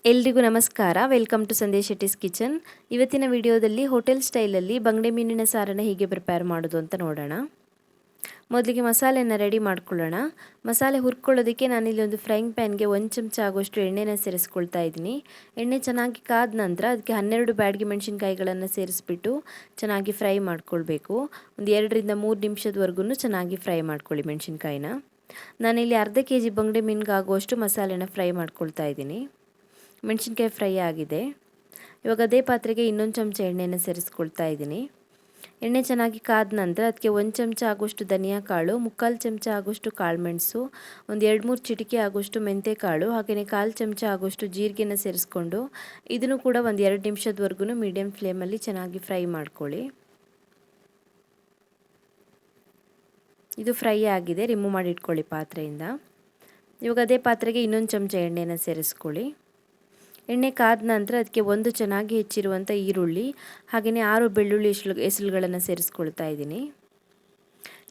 ಎಲ್ರಿಗೂ ನಮಸ್ಕಾರ. Welcome to Sandesh Shetty's kitchen. ಇವತ್ತಿನ ವಿಡಿಯೋದಲ್ಲಿ ಹೋಟೆಲ್ ಸ್ಟೈಲಲ್ಲಿ ಬಂಗಡೆ ಮೀನಿನ ಸಾರನ್ನು ಹೇಗೆ ಪ್ರಿಪೇರ್ ಮಾಡೋದು ಅಂತ ನೋಡೋಣ. ಮೊದಲಿಗೆ ಮಸಾಲೆಯನ್ನು ರೆಡಿ ಮಾಡ್ಕೊಳ್ಳೋಣ. ಮಸಾಲೆ ಹುರ್ಕೊಳ್ಳೋದಕ್ಕೆ ನಾನಿಲ್ಲಿ ಒಂದು ಫ್ರೈಯಿಂಗ್ ಪ್ಯಾನ್ಗೆ 1 ಚಮಚ ಆಗೋಷ್ಟು ಎಣ್ಣೆನ ಸೇರಿಸ್ಕೊಳ್ತಾ ಇದ್ದೀನಿ. ಎಣ್ಣೆ ಚೆನ್ನಾಗಿ ಕಾದ ನಂತರ ಅದಕ್ಕೆ 12 ಬ್ಯಾಡಗಿ ಮೆಣಸಿನಕಾಯಿಗಳನ್ನು ಸೇರಿಸ್ಬಿಟ್ಟು ಚೆನ್ನಾಗಿ ಫ್ರೈ ಮಾಡ್ಕೊಳ್ಬೇಕು. ಒಂದು 2 ರಿಂದ 3 ನಿಮಿಷದವರೆಗೂ ಚೆನ್ನಾಗಿ ಫ್ರೈ ಮಾಡ್ಕೊಳ್ಳಿ ಮೆಣಸಿನಕಾಯಿನ. ನಾನಿಲ್ಲಿ ಅರ್ಧ kg ಬಂಗಡೆ ಮೀನಿಗೆ ಆಗುವಷ್ಟು ಮಸಾಲೆನ ಫ್ರೈ ಮಾಡ್ಕೊಳ್ತಾ ಇದ್ದೀನಿ. ಮೆಣಸಿನ್ಕಾಯಿ ಫ್ರೈ ಆಗಿದೆ. ಇವಾಗ ಅದೇ ಪಾತ್ರೆಗೆ ಇನ್ನೊಂದು ಚಮಚ ಎಣ್ಣೆನ ಸೇರಿಸ್ಕೊಳ್ತಾ ಇದ್ದೀನಿ. ಎಣ್ಣೆ ಚೆನ್ನಾಗಿ ಕಾದ ನಂತರ ಅದಕ್ಕೆ 1 ಚಮಚ ಆಗೋಷ್ಟು ಧನಿಯಾ ಕಾಳು, 3/4 ಚಮಚ ಆಗೋಷ್ಟು ಕಾಳುಮೆಣಸು, ಒಂದು 2-3 ಚಿಟಿಕೆ ಆಗೋಷ್ಟು ಮೆಂತ್ಯ ಕಾಳು, ಹಾಗೆಯೇ 1/4 ಚಮಚ ಆಗೋಷ್ಟು ಜೀರಿಗೆನ ಸೇರಿಸ್ಕೊಂಡು ಇದನ್ನು ಕೂಡ ಒಂದು 2 ನಿಮಿಷದವರೆಗೂ ಮೀಡಿಯಂ ಫ್ಲೇಮಲ್ಲಿ ಚೆನ್ನಾಗಿ ಫ್ರೈ ಮಾಡ್ಕೊಳ್ಳಿ. ಇದು ಫ್ರೈ ಆಗಿದೆ, ರಿಮೂವ್ ಮಾಡಿ ಇಟ್ಕೊಳ್ಳಿ ಪಾತ್ರೆಯಿಂದ. ಇವಾಗ ಅದೇ ಪಾತ್ರೆಗೆ ಇನ್ನೊಂದು ಚಮಚ ಎಣ್ಣೆನ ಸೇರಿಸ್ಕೊಳ್ಳಿ. ಎಣ್ಣೆ ಕಾದ ನಂತರ ಅದಕ್ಕೆ ಒಂದು ಚೆನ್ನಾಗಿ ಹೆಚ್ಚಿರುವಂಥ ಈರುಳ್ಳಿ ಹಾಗೆಯೇ 6 ಬೆಳ್ಳುಳ್ಳಿ ಎಸಳುಗಳನ್ನು ಸೇರಿಸ್ಕೊಳ್ತಾ ಇದ್ದೀನಿ.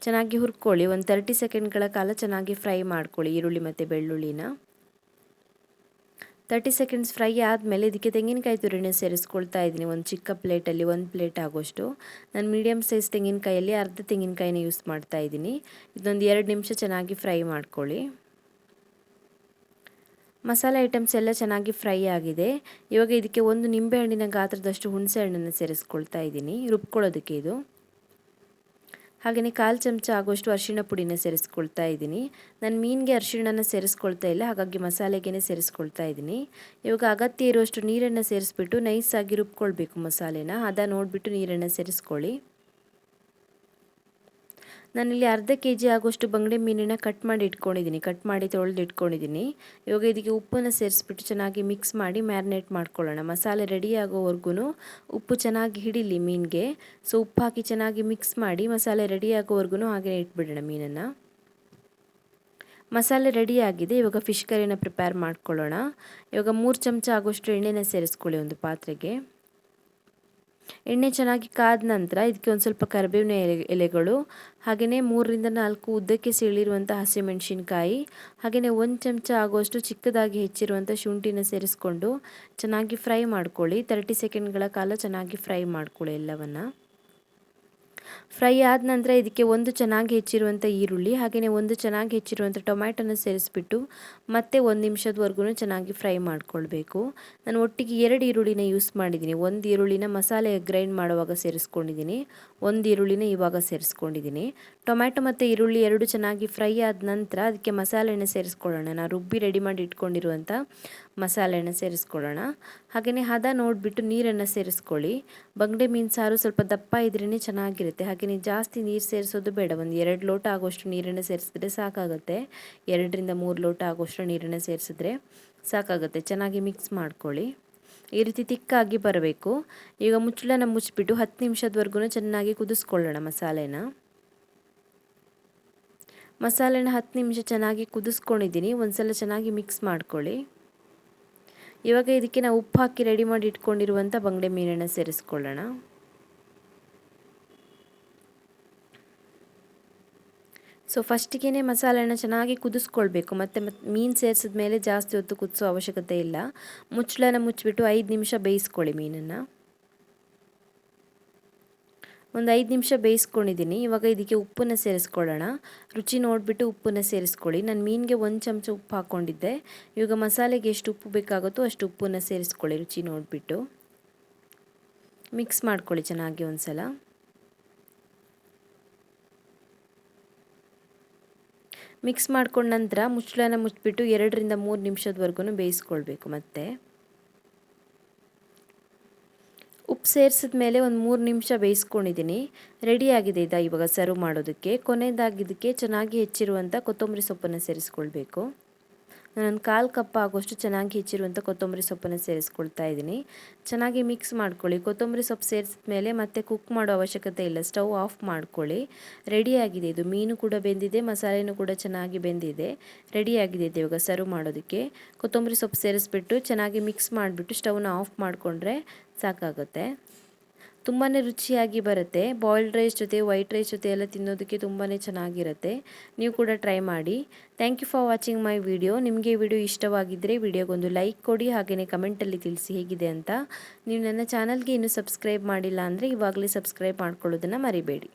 ಚೆನ್ನಾಗಿ ಹುರ್ಕೊಳ್ಳಿ. ಒಂದು 30 ಸೆಕೆಂಡ್ಗಳ ಕಾಲ ಚೆನ್ನಾಗಿ ಫ್ರೈ ಮಾಡ್ಕೊಳ್ಳಿ ಈರುಳ್ಳಿ ಮತ್ತು ಬೆಳ್ಳುಳ್ಳಿನ. 30 ಸೆಕೆಂಡ್ಸ್ ಫ್ರೈ ಆದಮೇಲೆ ಇದಕ್ಕೆ ತೆಂಗಿನಕಾಯಿ ತುರಿನ ಸೇರಿಸ್ಕೊಳ್ತಾ ಇದ್ದೀನಿ. ಒಂದು ಚಿಕ್ಕ ಪ್ಲೇಟಲ್ಲಿ 1 ಪ್ಲೇಟ್ ಆಗೋಷ್ಟು. ನಾನು ಮೀಡಿಯಮ್ ಸೈಜ್ ತೆಂಗಿನಕಾಯಲ್ಲಿ ಅರ್ಧ ತೆಂಗಿನಕಾಯಿನ ಯೂಸ್ ಮಾಡ್ತಾ ಇದ್ದೀನಿ. ಇದೊಂದು 2 ನಿಮಿಷ ಚೆನ್ನಾಗಿ ಫ್ರೈ ಮಾಡ್ಕೊಳ್ಳಿ. ಮಸಾಲೆ ಐಟಮ್ಸ್ ಎಲ್ಲ ಚೆನ್ನಾಗಿ ಫ್ರೈ ಆಗಿದೆ. ಇವಾಗ ಇದಕ್ಕೆ ಒಂದು ನಿಂಬೆಹಣ್ಣಿನ ಗಾತ್ರದಷ್ಟು ಹುಣಸೆ ಹಣ್ಣನ್ನು ಸೇರಿಸ್ಕೊಳ್ತಾ ಇದ್ದೀನಿ, ರುಬ್ಕೊಳ್ಳೋದಕ್ಕೆ ಇದು. ಹಾಗೆಯೇ 1/4 ಚಮಚ ಆಗೋಷ್ಟು ಅರಿಶಿಣ ಪುಡಿನ ಸೇರಿಸ್ಕೊಳ್ತಾ ಇದ್ದೀನಿ. ನಾನು ಮೀನಿಗೆ ಅರಿಶಿಣನ ಸೇರಿಸ್ಕೊಳ್ತಾ ಇಲ್ಲ, ಹಾಗಾಗಿ ಮಸಾಲೆಗೆ ಸೇರಿಸ್ಕೊಳ್ತಾ ಇದ್ದೀನಿ. ಇವಾಗ ಅಗತ್ಯ ಇರುವಷ್ಟು ನೀರನ್ನು ಸೇರಿಸ್ಬಿಟ್ಟು ನೈಸಾಗಿ ರುಬ್ಕೊಳ್ಬೇಕು ಮಸಾಲೆನ. ಅದ ನೋಡಿಬಿಟ್ಟು ನೀರನ್ನು ಸೇರಿಸ್ಕೊಳ್ಳಿ. ನಾನಿಲ್ಲಿ ಅರ್ಧ kg ಆಗೋಷ್ಟು ಬಂಗಡೆ ಮೀನನ್ನು ಕಟ್ ಮಾಡಿ ತೊಳೆದು ಇಟ್ಕೊಂಡಿದ್ದೀನಿ. ಇವಾಗ ಇದಕ್ಕೆ ಉಪ್ಪನ್ನು ಸೇರಿಸ್ಬಿಟ್ಟು ಚೆನ್ನಾಗಿ ಮಿಕ್ಸ್ ಮಾಡಿ ಮ್ಯಾರಿನೇಟ್ ಮಾಡ್ಕೊಳ್ಳೋಣ. ಮಸಾಲೆ ರೆಡಿ ಆಗೋವರೆಗೂ ಉಪ್ಪು ಚೆನ್ನಾಗಿ ಹಿಡಿಲಿ ಮೀನಿಗೆ. ಸೊ ಉಪ್ಪು ಹಾಕಿ ಚೆನ್ನಾಗಿ ಮಿಕ್ಸ್ ಮಾಡಿ ಮಸಾಲೆ ರೆಡಿ ಆಗೋವರೆಗೂ ಹಾಗೆ ಇಟ್ಬಿಡೋಣ ಮೀನನ್ನು. ಮಸಾಲೆ ರೆಡಿ ಆಗಿದೆ. ಇವಾಗ ಫಿಶ್ ಕರಿನ ಪ್ರಿಪೇರ್ ಮಾಡ್ಕೊಳ್ಳೋಣ. ಇವಾಗ 3 ಚಮಚ ಆಗೋಷ್ಟು ಎಣ್ಣೆನ ಸೇರಿಸ್ಕೊಳ್ಳಿ ಒಂದು ಪಾತ್ರೆಗೆ. ಎಣ್ಣೆ ಚೆನ್ನಾಗಿ ಕಾದ ನಂತರ ಇದಕ್ಕೆ ಒಂದು ಸ್ವಲ್ಪ ಕರಿಬೇವಿನ ಎಲೆಗಳು, ಹಾಗೆಯೇ 3 ರಿಂದ 4 ಉದ್ದಕ್ಕೆ ಸೀಳಿರುವಂಥ ಹಸಿಮೆಣಸಿನಕಾಯಿ, ಹಾಗೆಯೇ 1 ಚಮಚ ಆಗುವಷ್ಟು ಚಿಕ್ಕದಾಗಿ ಹೆಚ್ಚಿರುವಂಥ ಶುಂಠಿನ ಸೇರಿಸ್ಕೊಂಡು ಚೆನ್ನಾಗಿ ಫ್ರೈ ಮಾಡ್ಕೊಳ್ಳಿ. 30 ಸೆಕೆಂಡ್ಗಳ ಕಾಲ ಚೆನ್ನಾಗಿ ಫ್ರೈ ಮಾಡ್ಕೊಳ್ಳಿ ಎಲ್ಲವನ್ನು. ಫ್ರೈ ಆದ ನಂತರ ಇದಕ್ಕೆ ಒಂದು ಚೆನ್ನಾಗಿ ಹೆಚ್ಚಿರುವಂಥ ಈರುಳ್ಳಿ ಹಾಗೆಯೇ ಒಂದು ಚೆನ್ನಾಗಿ ಹೆಚ್ಚಿರುವಂಥ ಟೊಮ್ಯಾಟೊನ ಸೇರಿಸ್ಬಿಟ್ಟು ಮತ್ತೆ 1 ನಿಮಿಷದವರೆಗೂ ಚೆನ್ನಾಗಿ ಫ್ರೈ ಮಾಡ್ಕೊಳ್ಬೇಕು. ನಾನು ಒಟ್ಟಿಗೆ 2 ಈರುಳ್ಳಿನ ಯೂಸ್ ಮಾಡಿದ್ದೀನಿ. ಒಂದು ಈರುಳ್ಳಿನ ಮಸಾಲೆ ಗ್ರೈಂಡ್ ಮಾಡುವಾಗ ಸೇರಿಸ್ಕೊಂಡಿದ್ದೀನಿ, ಒಂದು ಈರುಳ್ಳಿನ ಇವಾಗ ಸೇರಿಸ್ಕೊಂಡಿದ್ದೀನಿ. ಟೊಮ್ಯಾಟೊ ಮತ್ತು ಈರುಳ್ಳಿ ಎರಡು ಚೆನ್ನಾಗಿ ಫ್ರೈ ಆದ ನಂತರ ಅದಕ್ಕೆ ಮಸಾಲೆನ ಸೇರಿಸ್ಕೊಳ್ಳೋಣ. ನಾನು ರುಬ್ಬಿ ರೆಡಿ ಮಾಡಿ ಇಟ್ಕೊಂಡಿರುವಂಥ ಮಸಾಲೆನ ಸೇರಿಸ್ಕೊಳ್ಳೋಣ. ಹಾಗೆಯೇ ಹದ ನೋಡಿಬಿಟ್ಟು ನೀರನ್ನು ಸೇರಿಸ್ಕೊಳ್ಳಿ. ಬಂಗಡೆ ಮೀನು ಸಾರು ಸ್ವಲ್ಪ ದಪ್ಪ ಇದ್ರೇ ಚೆನ್ನಾಗಿರುತ್ತೆ, ಹಾಗೆಯೇ ಜಾಸ್ತಿ ನೀರು ಸೇರಿಸೋದು ಬೇಡ. ಒಂದು 2 ಲೋಟ ಆಗೋಷ್ಟು ನೀರನ್ನು ಸೇರಿಸಿದ್ರೆ ಸಾಕಾಗುತ್ತೆ. 2 ರಿಂದ 3 ಲೋಟ ಆಗೋಷ್ಟು ನೀರನ್ನು ಸೇರಿಸಿದ್ರೆ ಸಾಕಾಗುತ್ತೆ. ಚೆನ್ನಾಗಿ ಮಿಕ್ಸ್ ಮಾಡ್ಕೊಳ್ಳಿ. ಈ ರೀತಿ ತಿಕ್ಕಾಗಿ ಬರಬೇಕು. ಈಗ ಮುಚ್ಚಳನ ಮುಚ್ಚಿಬಿಟ್ಟು 10 ನಿಮಿಷದವರೆಗೂ ಚೆನ್ನಾಗಿ ಕುದಿಸ್ಕೊಳ್ಳೋಣ ಮಸಾಲೆನ 10 ನಿಮಿಷ ಚೆನ್ನಾಗಿ ಕುದಿಸ್ಕೊಂಡಿದ್ದೀನಿ. ಒಂದ್ಸಲ ಚೆನ್ನಾಗಿ ಮಿಕ್ಸ್ ಮಾಡ್ಕೊಳ್ಳಿ. ಇವಾಗ ಇದಕ್ಕೆ ನಾವು ಉಪ್ಪು ಹಾಕಿ ರೆಡಿ ಮಾಡಿ ಇಟ್ಕೊಂಡಿರುವಂಥ ಬಂಗಡೆ ಮೀನನ್ನು ಸೇರಿಸ್ಕೊಳ್ಳೋಣ. ಸೊ ಫಸ್ಟಿಗೆ ಮಸಾಲೆನ ಚೆನ್ನಾಗಿ ಕುದಿಸ್ಕೊಳ್ಬೇಕು. ಮತ್ತು ಮೀನು ಸೇರಿಸಿದ ಮೇಲೆ ಜಾಸ್ತಿ ಹೊತ್ತು ಕುದಿಸೋ ಅವಶ್ಯಕತೆ ಇಲ್ಲ. ಮುಚ್ಚಳನ ಮುಚ್ಚಿಬಿಟ್ಟು 5 ನಿಮಿಷ ಬೇಯಿಸ್ಕೊಳ್ಳಿ ಮೀನನ್ನು. ಒಂದು 5 ನಿಮಿಷ ಬೇಯಿಸ್ಕೊಂಡಿದ್ದೀನಿ. ಇವಾಗ ಇದಕ್ಕೆ ಉಪ್ಪನ್ನು ಸೇರಿಸ್ಕೊಳ್ಳೋಣ. ರುಚಿ ನೋಡಿಬಿಟ್ಟು ಉಪ್ಪನ್ನು ಸೇರಿಸ್ಕೊಳ್ಳಿ. ನಾನು ಮೀನಿಗೆ 1 ಚಮಚ ಉಪ್ಪು ಹಾಕ್ಕೊಂಡಿದ್ದೆ. ಇವಾಗ ಮಸಾಲೆಗೆ ಎಷ್ಟು ಉಪ್ಪು ಬೇಕಾಗುತ್ತೋ ಅಷ್ಟು ಉಪ್ಪನ್ನು ಸೇರಿಸ್ಕೊಳ್ಳಿ ರುಚಿ ನೋಡಿಬಿಟ್ಟು. ಮಿಕ್ಸ್ ಮಾಡ್ಕೊಳ್ಳಿ ಚೆನ್ನಾಗಿ ಒಂದ್ಸಲ. ಮಿಕ್ಸ್ ಮಾಡ್ಕೊಂಡ ನಂತರ ಮುಚ್ಚಳನ ಮುಚ್ಚಿಬಿಟ್ಟು 2 ರಿಂದ 3 ನಿಮಿಷದವರೆಗೂ ಬೇಯಿಸ್ಕೊಳ್ಬೇಕು. ಮತ್ತೆ ಉಪ್ಪು ಸೇರಿಸಿದ ಮೇಲೆ ಒಂದು 3 ನಿಮಿಷ ಬೇಯಿಸ್ಕೊಂಡಿದ್ದೀನಿ. ರೆಡಿಯಾಗಿದೆ ಇವಾಗ ಸರ್ವ್ ಮಾಡೋದಕ್ಕೆ. ಕೊನೆಯದಾಗಿದ್ದಕ್ಕೆ ಚೆನ್ನಾಗಿ ಹೆಚ್ಚಿರುವಂಥ ಕೊತ್ತಂಬರಿ ಸೊಪ್ಪನ್ನು ಸೇರಿಸ್ಕೊಳ್ಬೇಕು. ನಾನೊಂದು 1/4 ಕಪ್ ಆಗೋಷ್ಟು ಚೆನ್ನಾಗಿ ಹೆಚ್ಚಿರುವಂಥ ಕೊತ್ತಂಬರಿ ಸೊಪ್ಪನ್ನು ಸೇರಿಸ್ಕೊಳ್ತಾ ಇದ್ದೀನಿ. ಚೆನ್ನಾಗಿ ಮಿಕ್ಸ್ ಮಾಡ್ಕೊಳ್ಳಿ. ಕೊತ್ತಂಬರಿ ಸೊಪ್ಪು ಸೇರಿಸಿದ ಮೇಲೆ ಮತ್ತೆ ಕುಕ್ ಮಾಡೋ ಅವಶ್ಯಕತೆ ಇಲ್ಲ, ಸ್ಟವ್ ಆಫ್ ಮಾಡ್ಕೊಳ್ಳಿ. ರೆಡಿಯಾಗಿದೆ ಇದು. ಮೀನು ಕೂಡ ಬೆಂದಿದೆ, ಮಸಾಲೆನೂ ಕೂಡ ಚೆನ್ನಾಗಿ ಬೆಂದಿದೆ. ರೆಡಿಯಾಗಿದೆ ಇದು ಇವಾಗ ಸರ್ವ್ ಮಾಡೋದಕ್ಕೆ. ಕೊತ್ತಂಬರಿ ಸೊಪ್ಪು ಸೇರಿಸ್ಬಿಟ್ಟು ಚೆನ್ನಾಗಿ ಮಿಕ್ಸ್ ಮಾಡಿಬಿಟ್ಟು ಸ್ಟವ್ನ ಆಫ್ ಮಾಡಿಕೊಂಡ್ರೆ ಸಾಕಾಗುತ್ತೆ. ತುಂಬಾ ರುಚಿಯಾಗಿ ಬರುತ್ತೆ. ಬಾಯ್ಲ್ಡ್ ರೈಸ್ ಜೊತೆ ವೈಟ್ ರೈಸ್ ಜೊತೆ ಎಲ್ಲ ತಿನ್ನೋದಕ್ಕೆ ತುಂಬಾ ಚೆನ್ನಾಗಿರುತ್ತೆ. ನೀವು ಕೂಡ ಟ್ರೈ ಮಾಡಿ. Thank you for watching my video. ನಿಮಗೆ ಈ ವಿಡಿಯೋ ಇಷ್ಟವಾಗಿದ್ದರೆ ವಿಡಿಯೋಗೊಂದು ಲೈಕ್ ಕೊಡಿ, ಹಾಗೆಯೇ ಕಮೆಂಟಲ್ಲಿ ತಿಳಿಸಿ ಹೇಗಿದೆ ಅಂತ. ನೀವು ನನ್ನ ಚಾನಲ್ಗೆ ಇನ್ನೂ ಸಬ್ಸ್ಕ್ರೈಬ್ ಮಾಡಿಲ್ಲ ಅಂದರೆ ಇವಾಗಲೇ ಸಬ್ಸ್ಕ್ರೈಬ್ ಮಾಡ್ಕೊಳ್ಳೋದನ್ನು ಮರಿಬೇಡಿ.